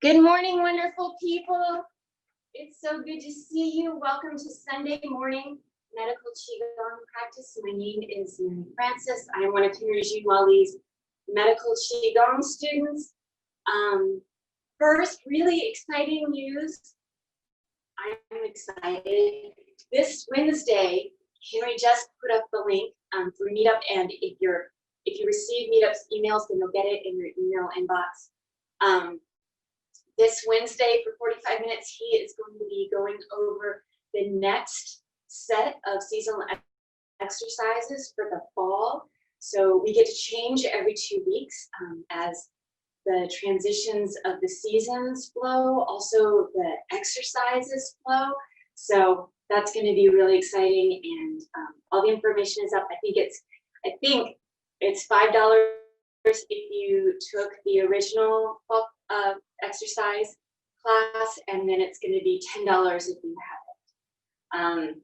Good morning, wonderful people. It's so good to see you. Welcome to Sunday morning medical Qigong practice. My name is Mary Frances. I am one of Rejuvenation Qigong's medical Qigong students. First, really exciting news. I'm excited. This Wednesday, Henry just put up the link for Meetup, and if you receive Meetup's emails, then you'll get it in your email inbox. This Wednesday for 45 minutes, he is going to be going over the next set of seasonal exercises for the fall. So we get to change every 2 weeks as the transitions of the seasons flow, also the exercises flow. So that's going to be really exciting, and all the information is up. I think it's $5 if you took the original exercise class, and then it's going to be $10 if you have it.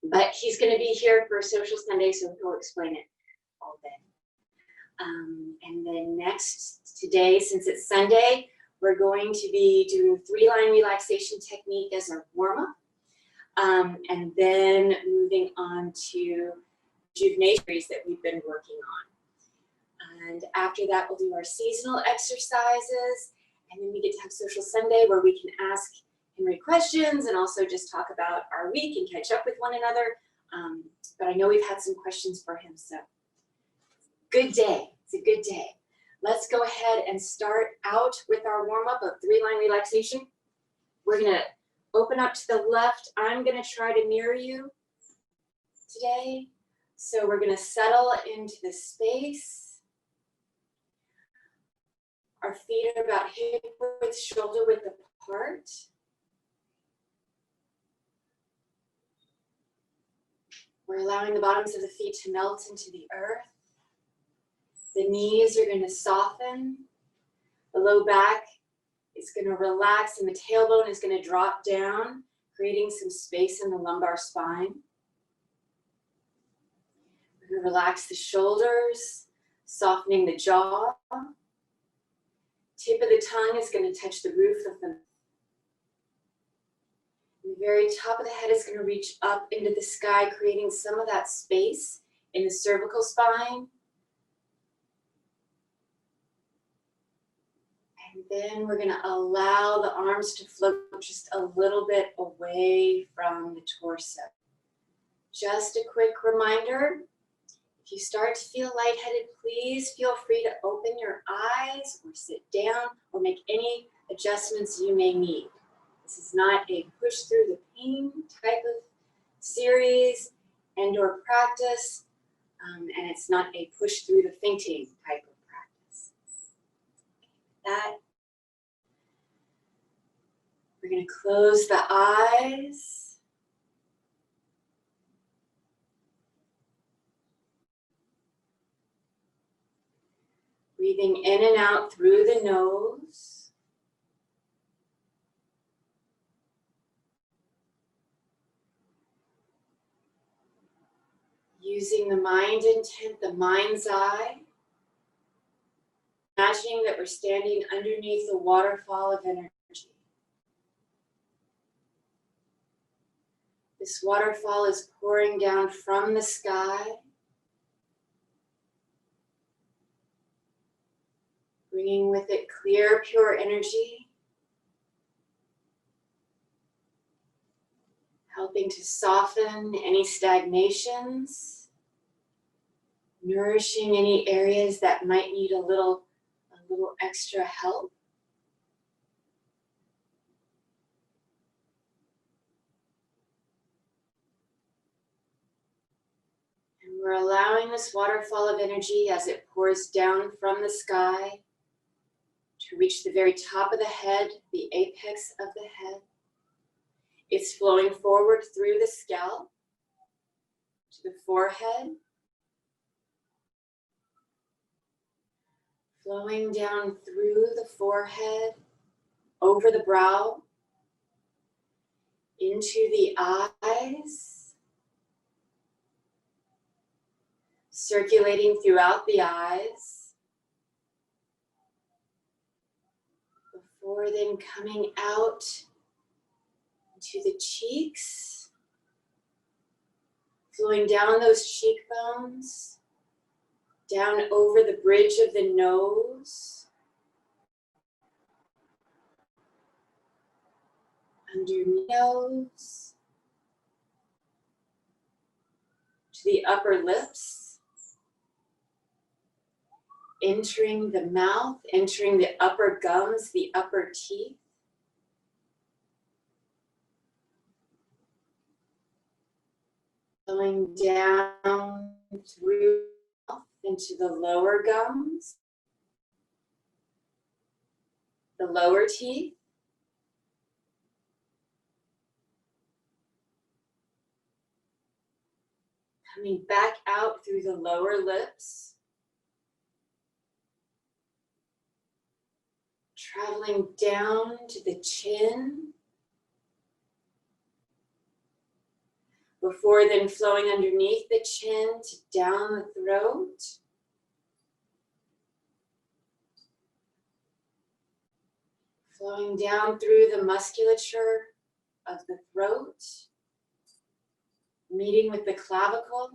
But he's going to be here for Social Sunday, so he'll explain it all then. And then today, since it's Sunday, we're going to be doing 3-line relaxation technique as our warm-up, and then moving on to rejuvenation that we've been working on. And after that, we'll do our seasonal exercises, and then we get to have Social Sunday where we can ask Henry questions and also just talk about our week and catch up with one another. But I know we've had some questions for him, so good day. It's a good day. Let's go ahead and start out with our warm-up of 3-line relaxation. We're going to open up to the left. I'm going to try to mirror you today. So we're going to settle into the space. Our feet are about hip width, shoulder width apart. We're allowing the bottoms of the feet to melt into the earth. The knees are going to soften. The low back is going to relax, and the tailbone is going to drop down, creating some space in the lumbar spine. We're going to relax the shoulders, softening the jaw. Tip of the tongue is going to touch the roof of the mouth. The very top of the head is going to reach up into the sky, creating some of that space in the cervical spine. And then we're going to allow the arms to float just a little bit away from the torso. Just a quick reminder, if you start to feel lightheaded, please feel free to open your eyes or sit down or make any adjustments you may need. This is not a push through the pain type of series and or practice, and it's not a push through the fainting type of practice. With that, we're going to close the eyes. Breathing in and out through the nose. Using the mind intent, the mind's eye. Imagining that we're standing underneath the waterfall of energy. This waterfall is pouring down from the sky, bringing with it clear, pure energy, helping to soften any stagnations, nourishing any areas that might need a little extra help. And we're allowing this waterfall of energy as it pours down from the sky to reach the very top of the head, the apex of the head. It's flowing forward through the scalp to the forehead, flowing down through the forehead, over the brow, into the eyes, circulating throughout the eyes, Before then coming out to the cheeks, flowing down those cheekbones, down over the bridge of the nose, under the nose, to the upper lips, entering the mouth, entering the upper gums, the upper teeth. Going down through the mouth into the lower gums, the lower teeth. Coming back out through the lower lips. Traveling down to the chin. Before then flowing underneath the chin to down the throat. Flowing down through the musculature of the throat. Meeting with the clavicle.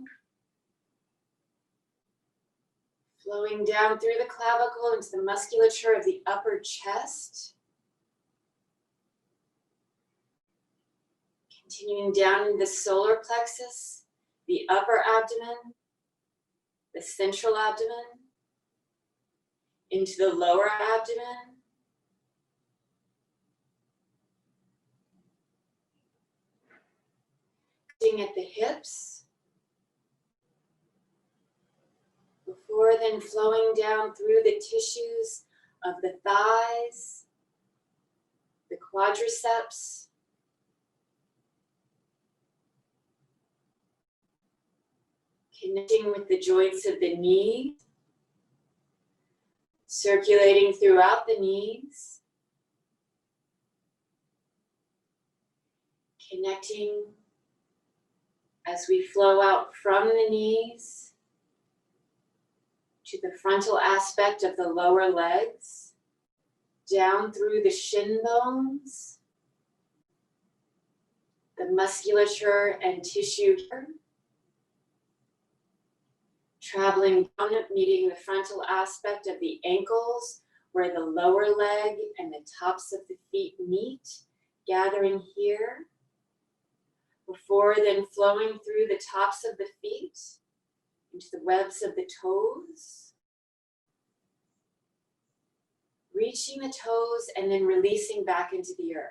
Flowing down through the clavicle into the musculature of the upper chest. Continuing down into the solar plexus, the upper abdomen, the central abdomen, into the lower abdomen. Lifting at the hips. Before then flowing down through the tissues of the thighs, the quadriceps, connecting with the joints of the knees, circulating throughout the knees, connecting as we flow out from the knees to the frontal aspect of the lower legs, down through the shin bones, the musculature and tissue here, traveling down, meeting the frontal aspect of the ankles, where the lower leg and the tops of the feet meet, gathering here, before then flowing through the tops of the feet, into the webs of the toes, reaching the toes and then releasing back into the earth.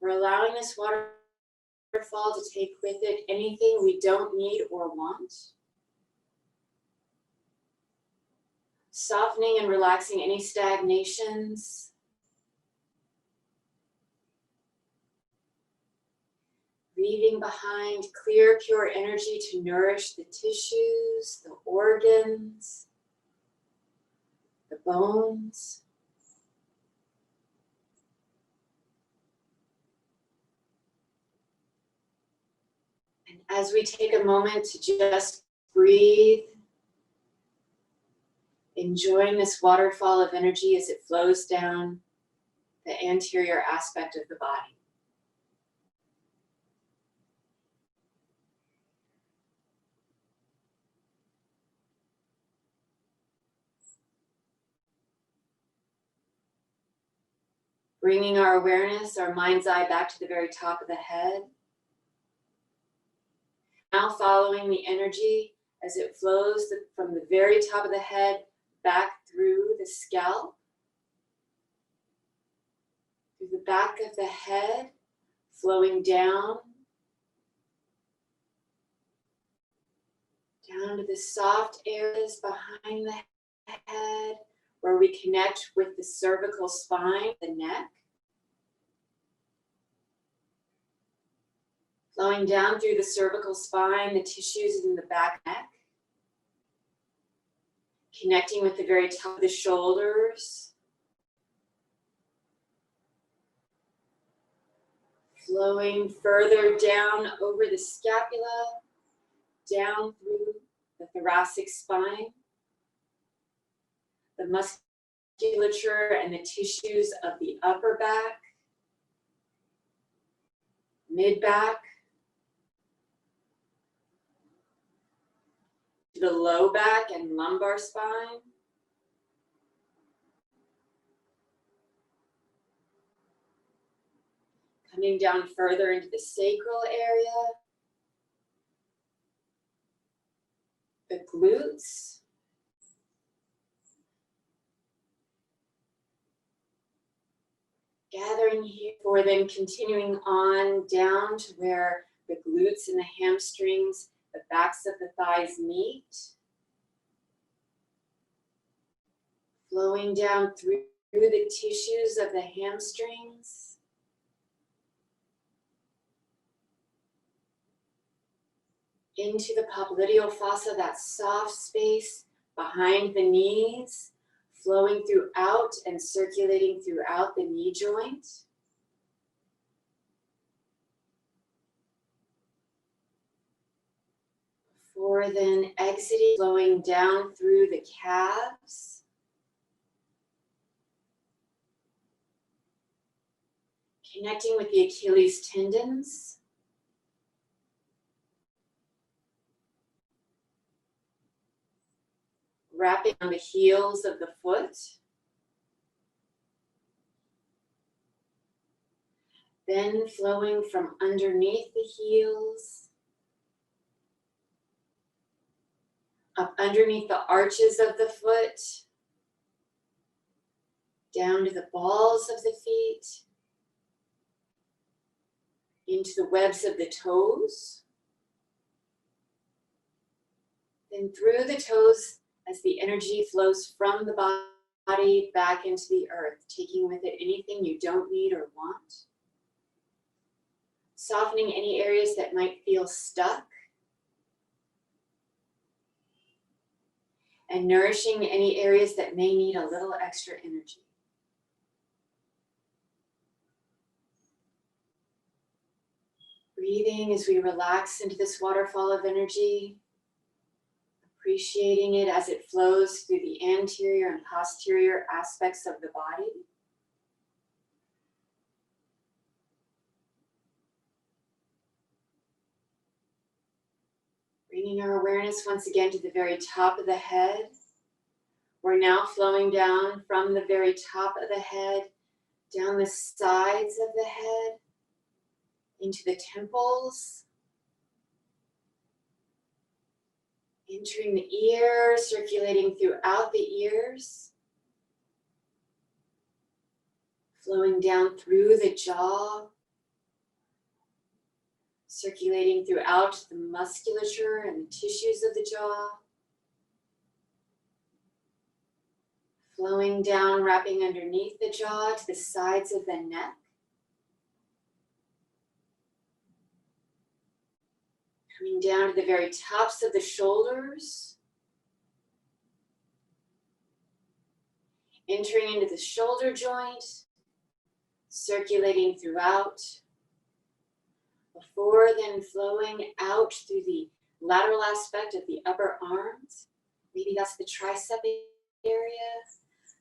We're allowing this waterfall to take with it anything we don't need or want. Softening and relaxing any stagnations. Leaving behind clear, pure energy to nourish the tissues, the organs, the bones. And as we take a moment to just breathe, enjoying this waterfall of energy as it flows down the anterior aspect of the body. Bringing our awareness, our mind's eye back to the very top of the head. Now following the energy as it flows from the very top of the head back through the scalp, through the back of the head, flowing down, down to the soft areas behind the head, where we connect with the cervical spine, the neck. Flowing down through the cervical spine, the tissues in the back neck. Connecting with the very top of the shoulders. Flowing further down over the scapula, down through the thoracic spine, the musculature musculature and the tissues of the upper back, mid back, to the low back and lumbar spine. Coming down further into the sacral area, the glutes, gathering here for then continuing on down to where the glutes and the hamstrings, the backs of the thighs meet. Flowing down through the tissues of the hamstrings. Into the popliteal fossa, that soft space behind the knees, flowing throughout and circulating throughout the knee joint. Before then exiting, flowing down through the calves. Connecting with the Achilles tendons. Wrapping on the heels of the foot. Then flowing from underneath the heels, up underneath the arches of the foot, down to the balls of the feet, into the webs of the toes, then through the toes as the energy flows from the body back into the earth, taking with it anything you don't need or want. Softening any areas that might feel stuck. And nourishing any areas that may need a little extra energy. Breathing as we relax into this waterfall of energy. Appreciating it as it flows through the anterior and posterior aspects of the body. Bringing our awareness once again to the very top of the head. We're now flowing down from the very top of the head, down the sides of the head, into the temples, entering the ear, circulating throughout the ears, flowing down through the jaw, circulating throughout the musculature and the tissues of the jaw, flowing down, wrapping underneath the jaw to the sides of the neck, coming down to the very tops of the shoulders, entering into the shoulder joint, circulating throughout, before then flowing out through the lateral aspect of the upper arms. Maybe that's the tricep area,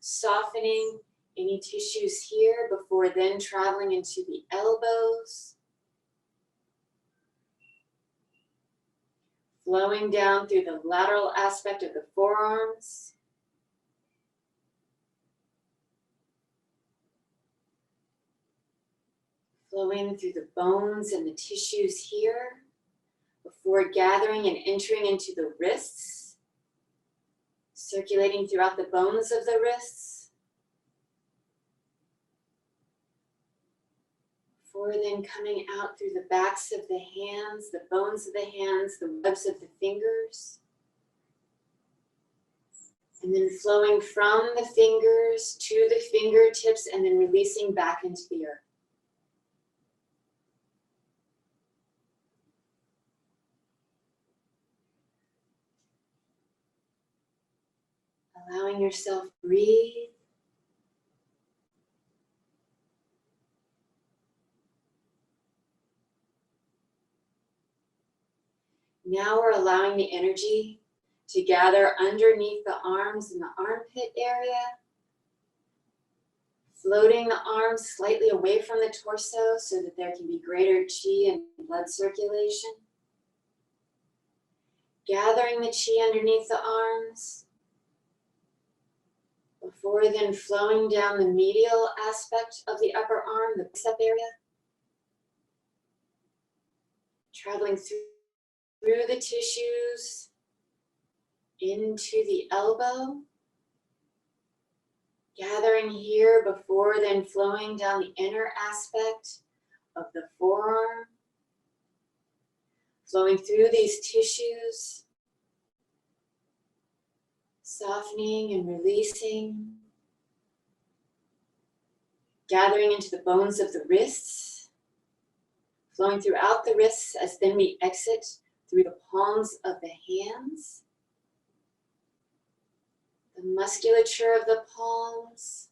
softening any tissues here before then traveling into the elbows. Flowing down through the lateral aspect of the forearms. Flowing through the bones and the tissues here before gathering and entering into the wrists. Circulating throughout the bones of the wrists. Before then coming out through the backs of the hands, the bones of the hands, the webs of the fingers. And then flowing from the fingers to the fingertips and then releasing back into the earth. Allowing yourself to breathe. Now we're allowing the energy to gather underneath the arms in the armpit area, Floating the arms slightly away from the torso so that there can be greater chi and blood circulation. Gathering the chi underneath the arms before then flowing down the medial aspect of the upper arm, the bicep area. Traveling through the tissues into the elbow. Gathering here before then flowing down the inner aspect of the forearm. Flowing through these tissues. Softening and releasing. Gathering into the bones of the wrists. Flowing throughout the wrists as then we exit through the palms of the hands. The musculature of the palms.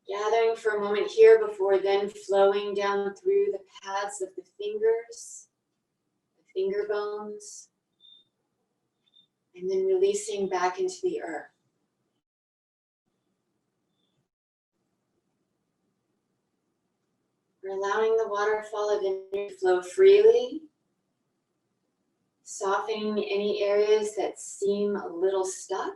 Gathering for a moment here before then flowing down through the pads of the fingers, the finger bones, and then releasing back into the earth. We're allowing the waterfall of energy to flow freely, softening any areas that seem a little stuck,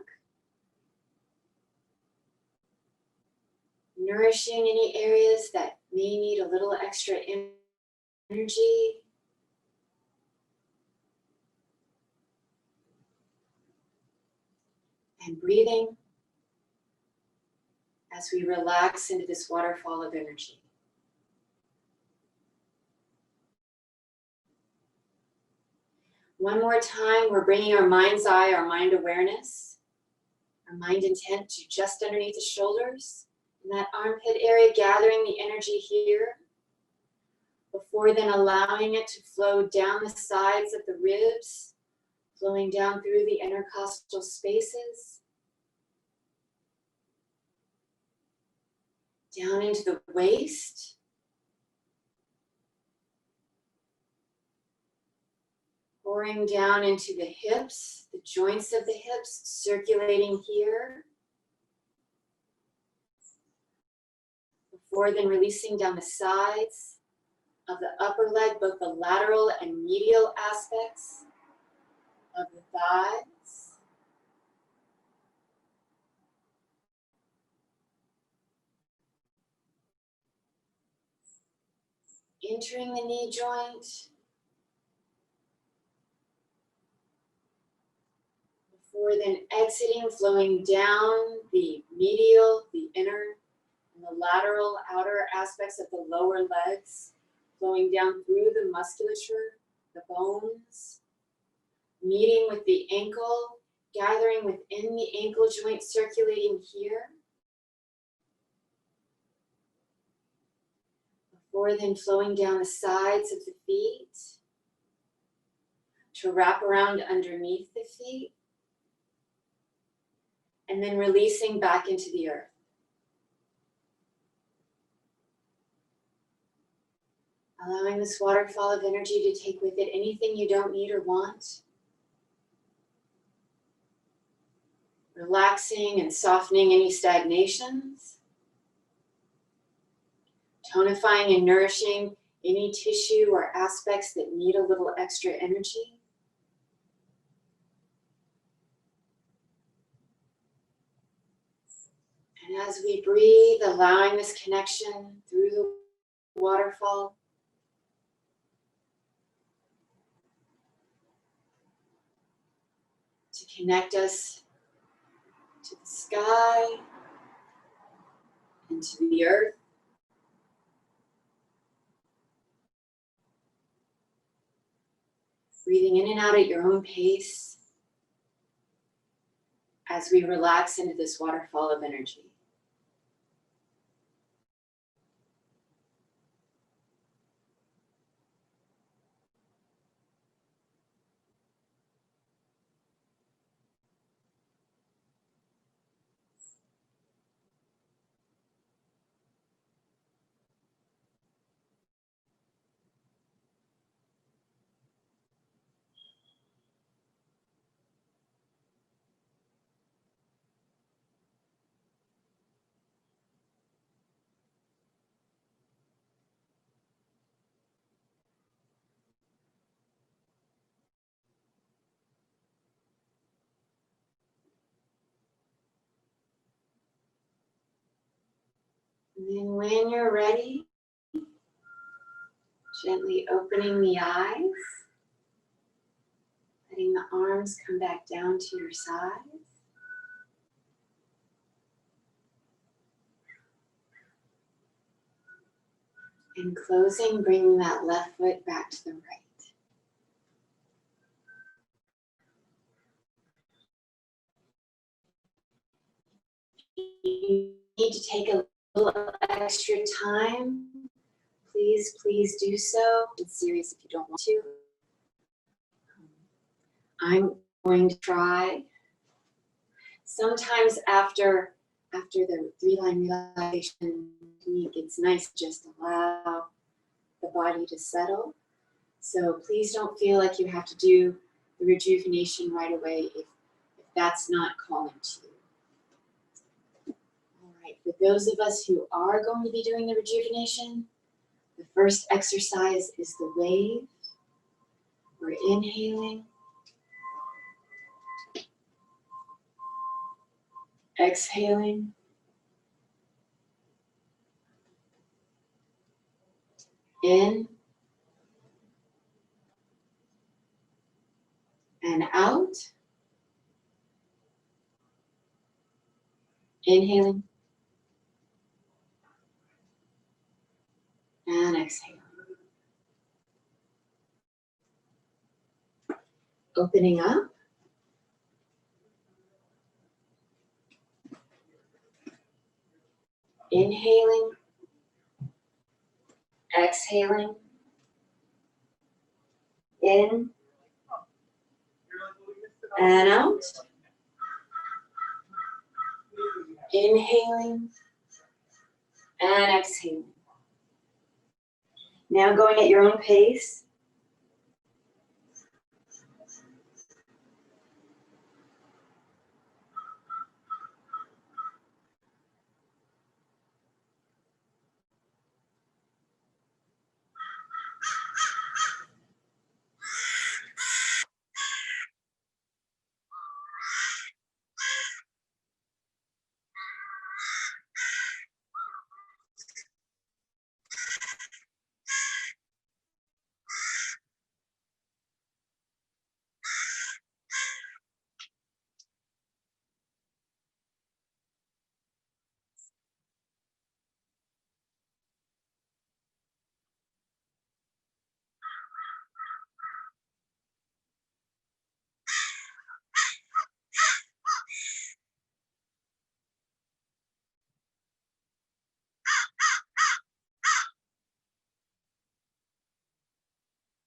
nourishing any areas that may need a little extra energy. And breathing as we relax into this waterfall of energy. One more time, we're bringing our mind's eye, our mind awareness, our mind intent to just underneath the shoulders, in that armpit area, gathering the energy here, before then allowing it to flow down the sides of the ribs, flowing down through the intercostal spaces, down into the waist, pouring down into the hips, the joints of the hips, circulating here. Before then releasing down the sides of the upper leg, both the lateral and medial aspects of the thighs. Entering the knee joint. Before then exiting, flowing down the medial, the inner, and the lateral outer aspects of the lower legs, flowing down through the musculature, the bones, meeting with the ankle, gathering within the ankle joint, circulating here. Before then flowing down the sides of the feet to wrap around underneath the feet. And then releasing back into the earth. Allowing this waterfall of energy to take with it anything you don't need or want. Relaxing and softening any stagnations. Tonifying and nourishing any tissue or aspects that need a little extra energy. And as we breathe, allowing this connection through the waterfall to connect us to the sky and to the earth. Breathing in and out at your own pace as we relax into this waterfall of energy. when you're ready, gently opening the eyes, letting the arms come back down to your sides. And closing, bringing that left foot back to the right. You need to take a little extra time, please do so. It's serious if you don't want to. I'm going to try. Sometimes after the 3-line relaxation technique, it's nice to just allow the body to settle. So please don't feel like you have to do the rejuvenation right away if that's not calling to you. All right, for those of us who are going to be doing the rejuvenation, the first exercise is the wave. We're inhaling, exhaling, in and out, inhaling and exhaling. Opening up. Inhaling, exhaling, in and out. Inhaling and exhaling. Now going at your own pace.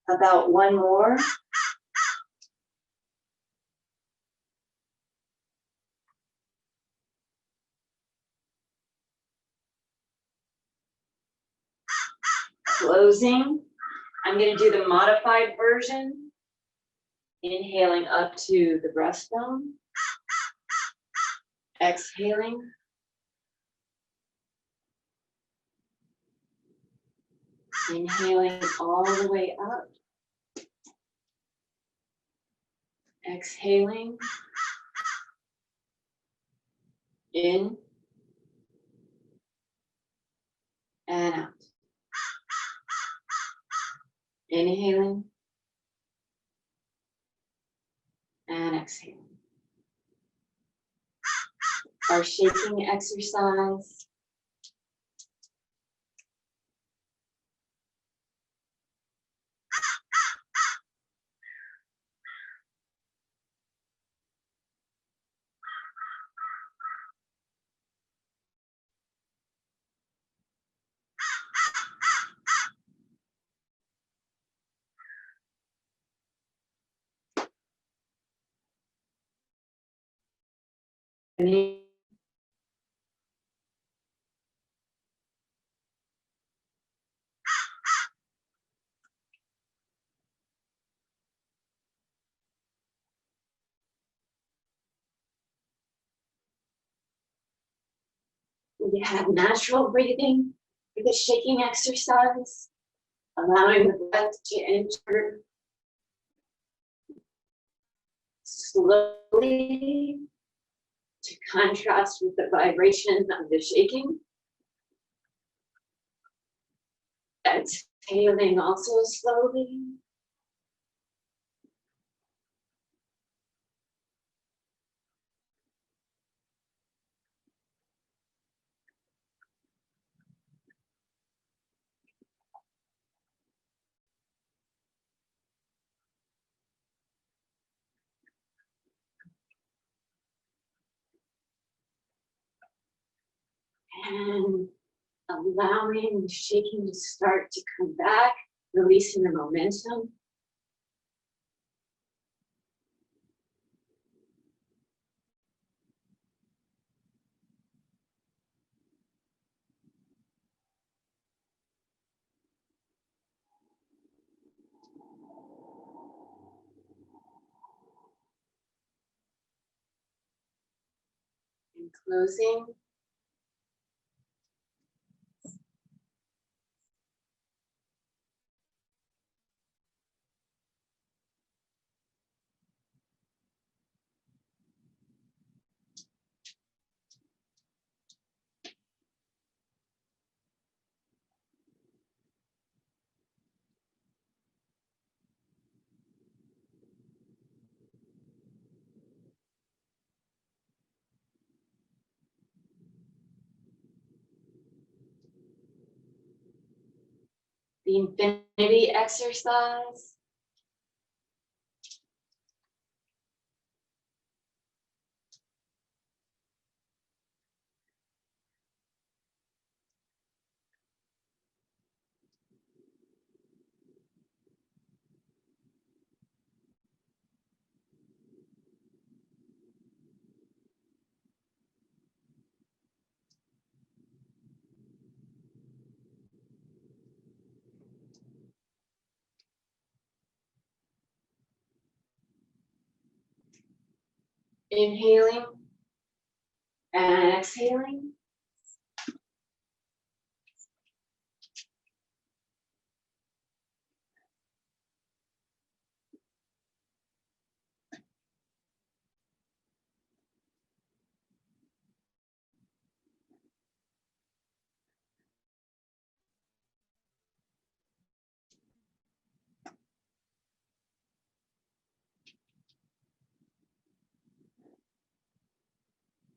About one more. Closing. I'm going to do the modified version. Inhaling up to the breastbone. Exhaling. Inhaling all the way up. Exhaling. In and out. Inhaling and exhaling. Our shaking exercise. We have natural breathing for the shaking exercise, allowing the breath to enter slowly to contrast with the vibration of the shaking. Exhaling also slowly. And allowing the shaking to start to come back, releasing the momentum. And closing. The infinity exercise. Inhaling and exhaling.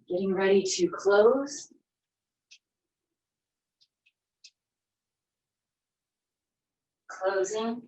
Getting ready to close. Closing.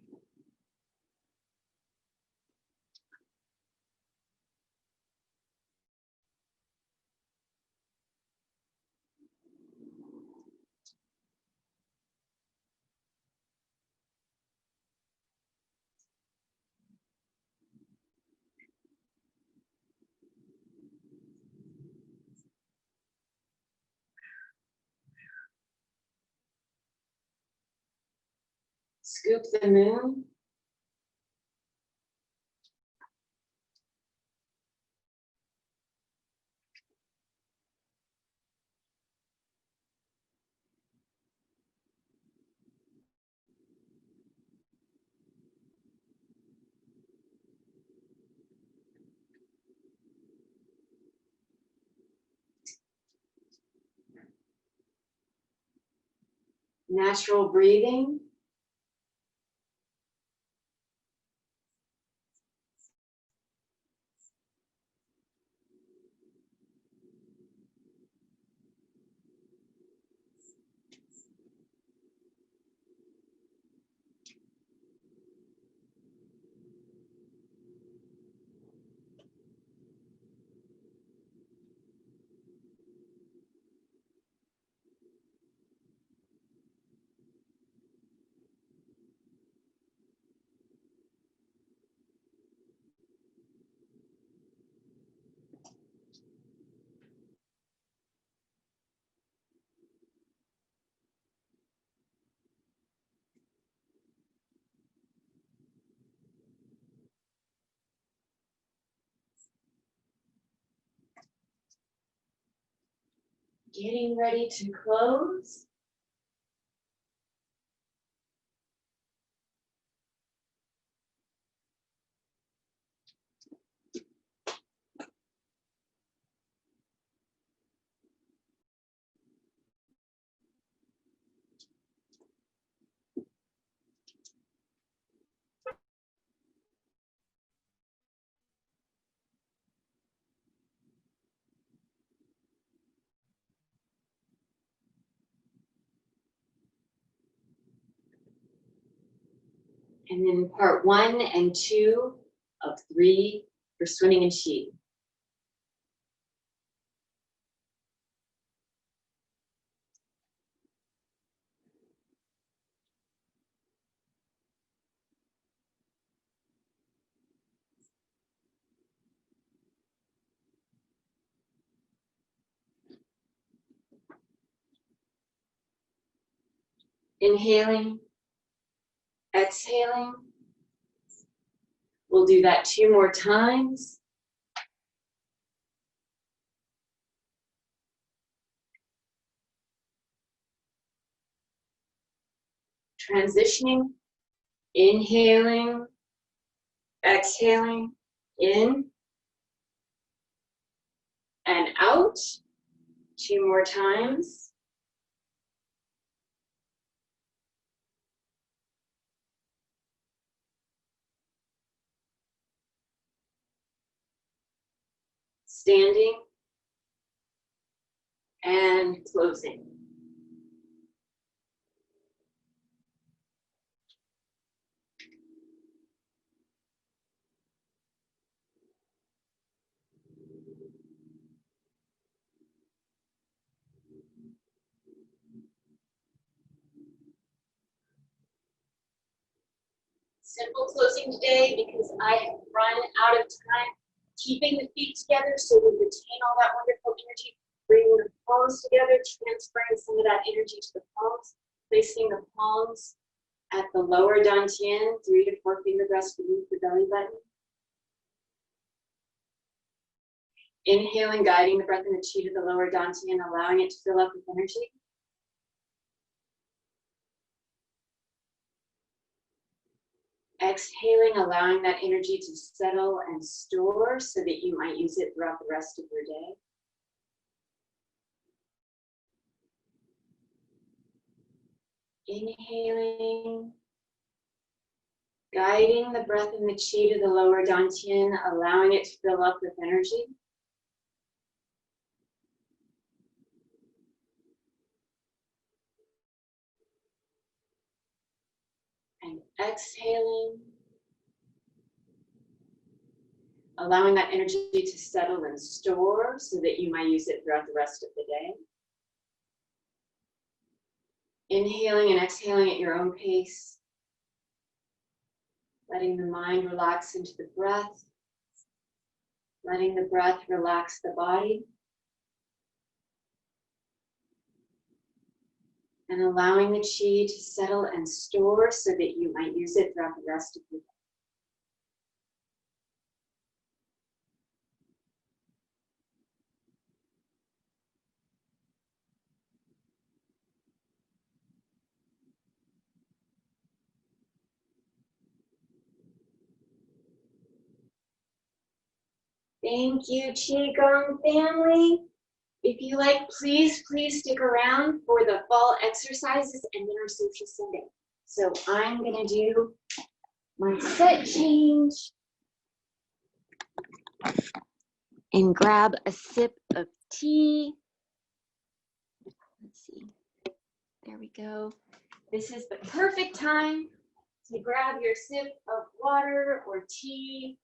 Scoop the moon. Natural breathing. Getting ready to close. And then part 1 and 2 of 3 for swimming in Qi. Inhaling, exhaling. We'll do that 2 more times. Transitioning, inhaling, exhaling, in and out. 2 more times. Standing and closing. Simple closing today because I have run out of time keeping the feet together so we retain all that wonderful energy, bringing the palms together, transferring some of that energy to the palms, placing the palms at the lower dantian, 3 to 4 finger breaths beneath the belly button. Inhaling, guiding the breath and the chi to the lower dantian, allowing it to fill up with energy. Exhaling, allowing that energy to settle and store so that you might use it throughout the rest of your day. Inhaling, guiding the breath and the chi to the lower dantian, allowing it to fill up with energy. And exhaling, allowing that energy to settle and store so that you might use it throughout the rest of the day. Inhaling and exhaling at your own pace, letting the mind relax into the breath, letting the breath relax the body, and allowing the chi to settle and store so that you might use it throughout the rest of the day. Thank you, Qigong family. If you like, please stick around for the fall exercises and then our social Sunday. So I'm gonna do my set change and grab a sip of tea. Let's see, there we go. This is the perfect time to grab your sip of water or tea,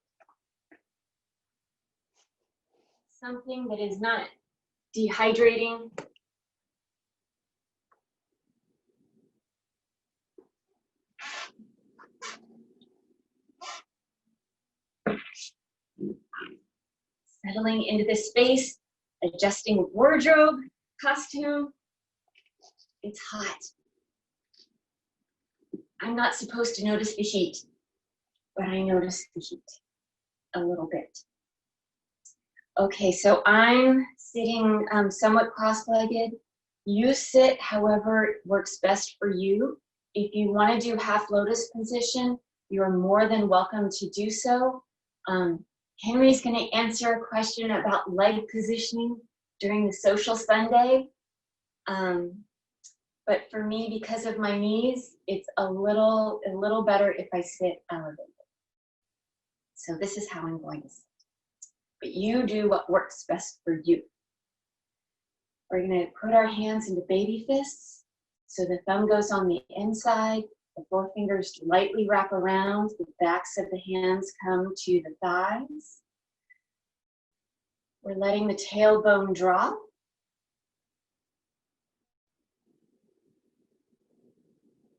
something that is not dehydrating. Settling into this space, adjusting wardrobe, costume. It's hot. I'm not supposed to notice the heat, but I notice the heat a little bit. Okay, so I'm sitting somewhat cross-legged. You sit however works best for you. If you want to do half lotus position, you're more than welcome to do so. Henry's going to answer a question about leg positioning during the social Sunday. But for me, because of my knees, it's a little better if I sit elevated. So this is how I'm going to sit. But you do what works best for you. We're going to put our hands into baby fists. So the thumb goes on the inside, The forefingers lightly wrap around, the backs of the hands come to the thighs. We're letting the tailbone drop.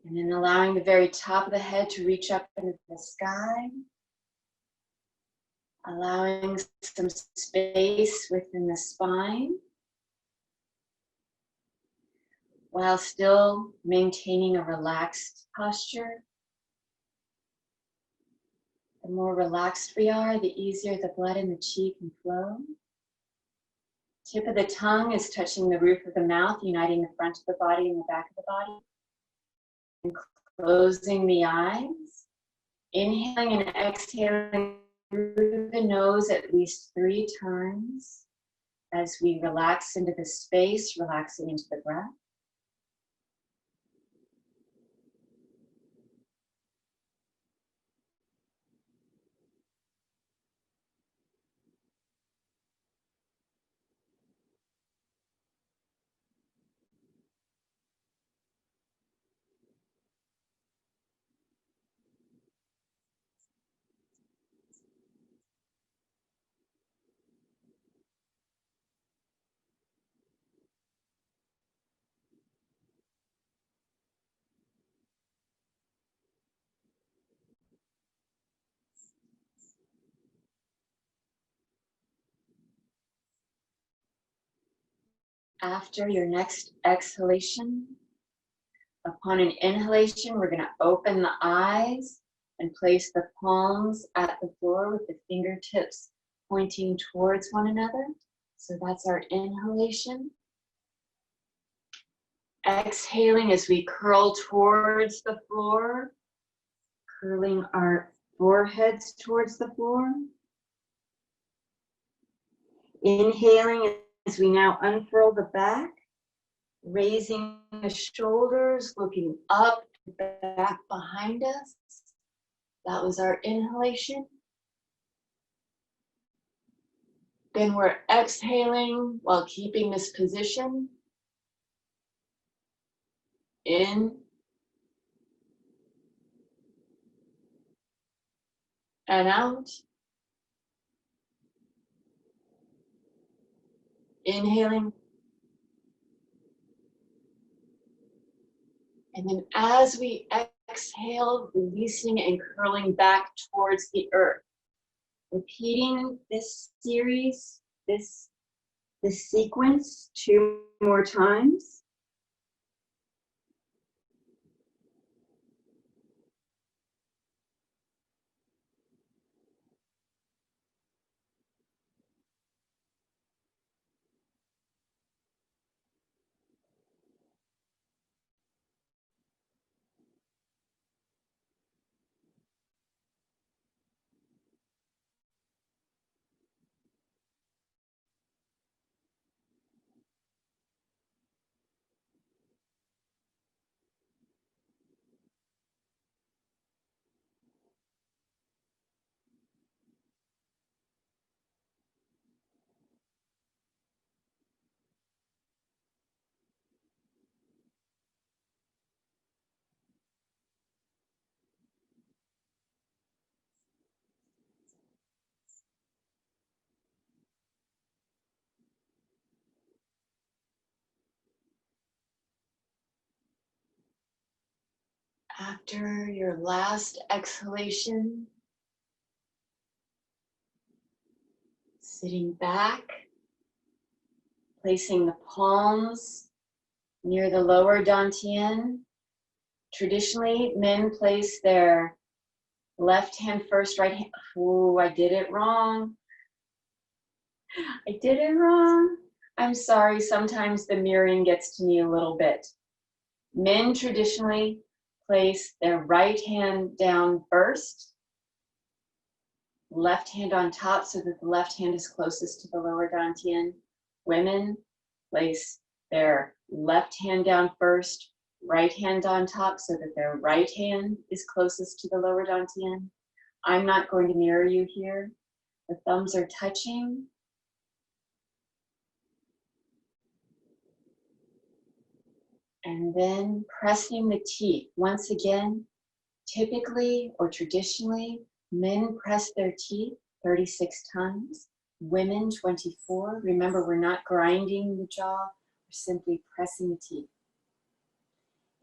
And then allowing the very top of the head to reach up into the sky. Allowing some space within the spine, while still maintaining a relaxed posture. The more relaxed we are, the easier the blood in the chi can flow. Tip of the tongue is touching the roof of the mouth, uniting the front of the body and the back of the body. And closing the eyes. Inhaling and exhaling through the nose at least 3 times as we relax into the space, relaxing into the breath. After your next exhalation, upon an inhalation, we're going to open the eyes and place the palms at the floor with the fingertips pointing towards one another. So that's our inhalation. Exhaling as we curl towards the floor, curling our foreheads towards the floor. Inhaling as we now unfurl the back, raising the shoulders, looking up, back behind us. That was our inhalation. Then we're exhaling while keeping this position. In and out. Inhaling. And then as we exhale, releasing and curling back towards the earth. Repeating this series, this sequence 2 more times. After your last exhalation, sitting back, placing the palms near the lower dantian. Traditionally, men place their left hand first, right hand. Oh, I did it wrong. I did it wrong. I'm sorry, sometimes the mirroring gets to me a little bit. Men traditionally place their right hand down first, left hand on top so that the left hand is closest to the lower dantian. Women place their left hand down first, right hand on top so that their right hand is closest to the lower dantian. I'm not going to mirror you here. The thumbs are touching. And then pressing the teeth. Once again, typically or traditionally, men press their teeth 36 times, women 24. Remember, we're not grinding the jaw, we're simply pressing the teeth.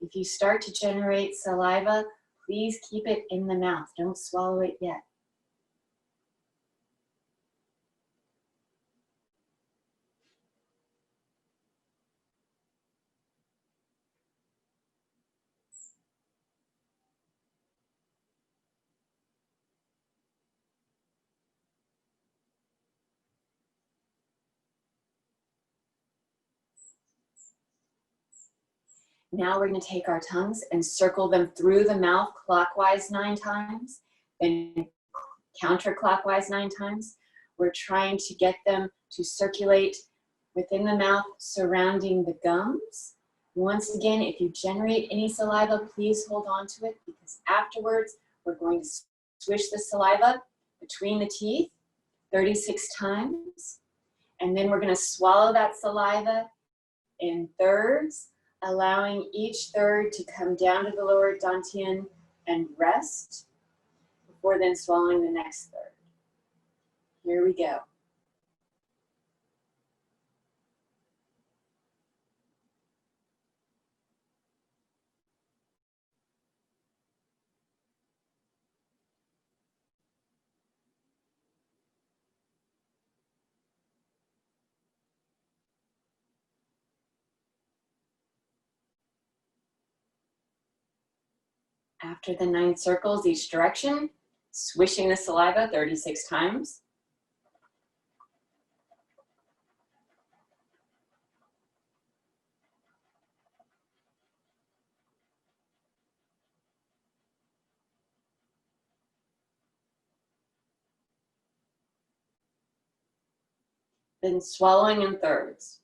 If you start to generate saliva, please keep it in the mouth. Don't swallow it yet. Now we're going to take our tongues and circle them through the mouth clockwise 9 times, then counterclockwise 9 times. We're trying to get them to circulate within the mouth, surrounding the gums. Once again, if you generate any saliva, please hold on to it, because afterwards we're going to swish the saliva between the teeth 36 times. And then we're going to swallow that saliva in thirds, allowing each third to come down to the lower dantian and rest before then swallowing the next third. Here we go. After the 9 circles each direction, swishing the saliva 36 times. Then swallowing in thirds.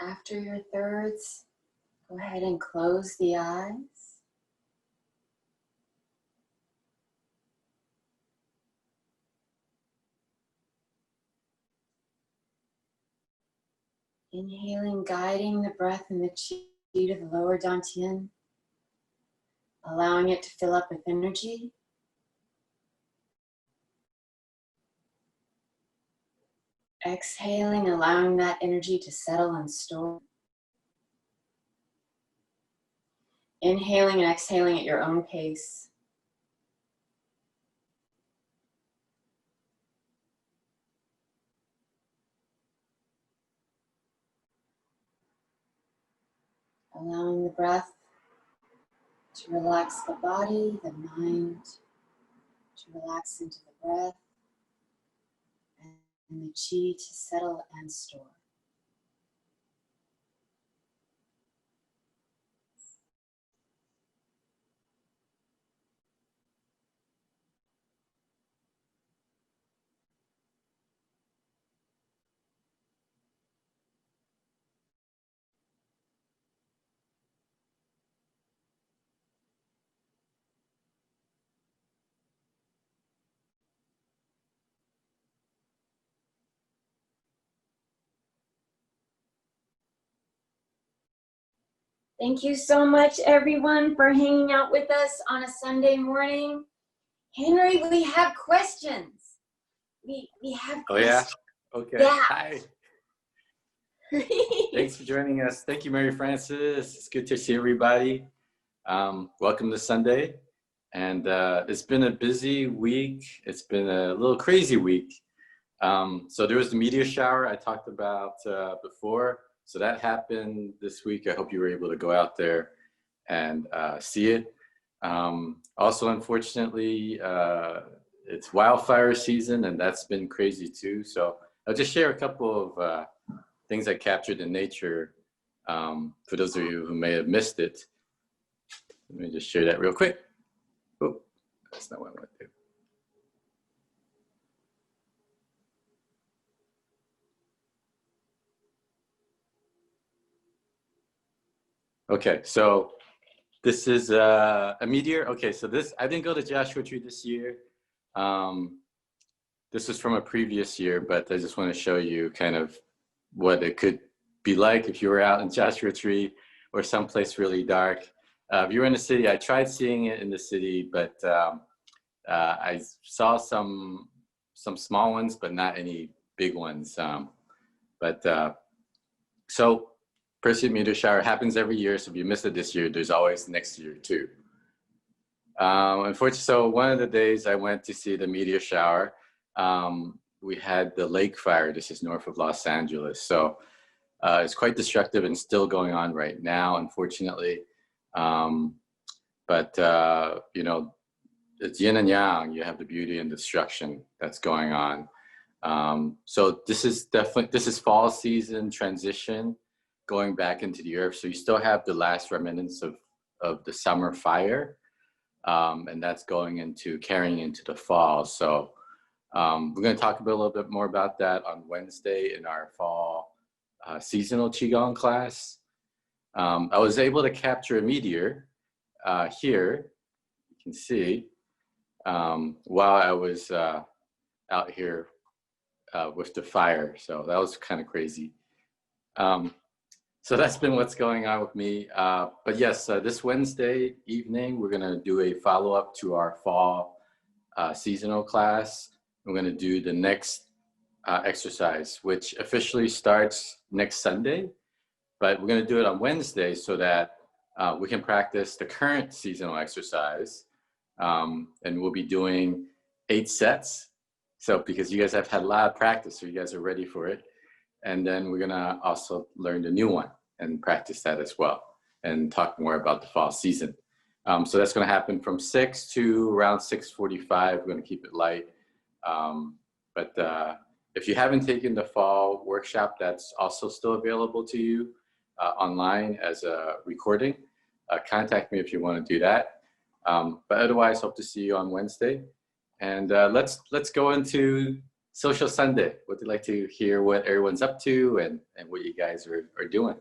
After your thirds, go ahead and close the eyes. Inhaling, guiding the breath and the chi to the lower dantian, allowing it to fill up with energy. Exhaling, allowing that energy to settle and store. Inhaling and exhaling at your own pace. Allowing the breath to relax the body, the mind, to relax into the breath, and the chi to settle and store. Thank you so much, everyone, for hanging out with us on a Sunday morning. Henry, we have questions. We have questions. Oh, yeah? Okay. Yeah. Hi. Thanks for joining us. Thank you, Mary Frances. It's good to see everybody. Welcome to Sunday. And it's been a busy week. It's been a little crazy week. So there was the meteor shower I talked about before. So that happened this week. I hope you were able to go out there and see it. Also, unfortunately, it's wildfire season, and that's been crazy too. So I'll just share a couple of things I captured in nature for those of you who may have missed it. Let me just share that real quick. Oh, that's not what I want to do. Okay, so this is a meteor. Okay, so this, I didn't go to Joshua Tree this year. This was from a previous year, but I just want to show you kind of what it could be like if you were out in Joshua Tree or someplace really dark. If you were in the city, I tried seeing it in the city, but I saw some small ones, but not any big ones. So Perseid meteor shower happens every year. So if you missed it this year, there's always next year too. Unfortunately, so one of the days I went to see the meteor shower, we had the lake fire. This is north of Los Angeles. So it's quite destructive and still going on right now, unfortunately. But you know, it's yin and yang. You have the beauty and destruction that's going on. So this is fall season transition, going back into the earth. So you still have the last remnants of the summer fire, and that's carrying into the fall. So we're going to talk a little bit more about that on Wednesday in our fall seasonal Qigong class. I was able to capture a meteor here, you can see, while I was out here with the fire. So that was kind of crazy. So that's been what's going on with me. But yes, this Wednesday evening, we're going to do a follow-up to our fall seasonal class. We're going to do the next exercise, which officially starts next Sunday. But we're going to do it on Wednesday so that we can practice the current seasonal exercise. And we'll be doing 8 sets. So because you guys have had a lot of practice, so you guys are ready for it. And then we're going to also learn the new one and practice that as well and talk more about the fall season. So that's going to happen from 6 to around 6:45. We're going to keep it light. But if you haven't taken the fall workshop, that's also still available to you online as a recording. Contact me if you want to do that. But otherwise, hope to see you on Wednesday. And let's go into Social Sunday. Would you like to hear what everyone's up to and what you guys are doing?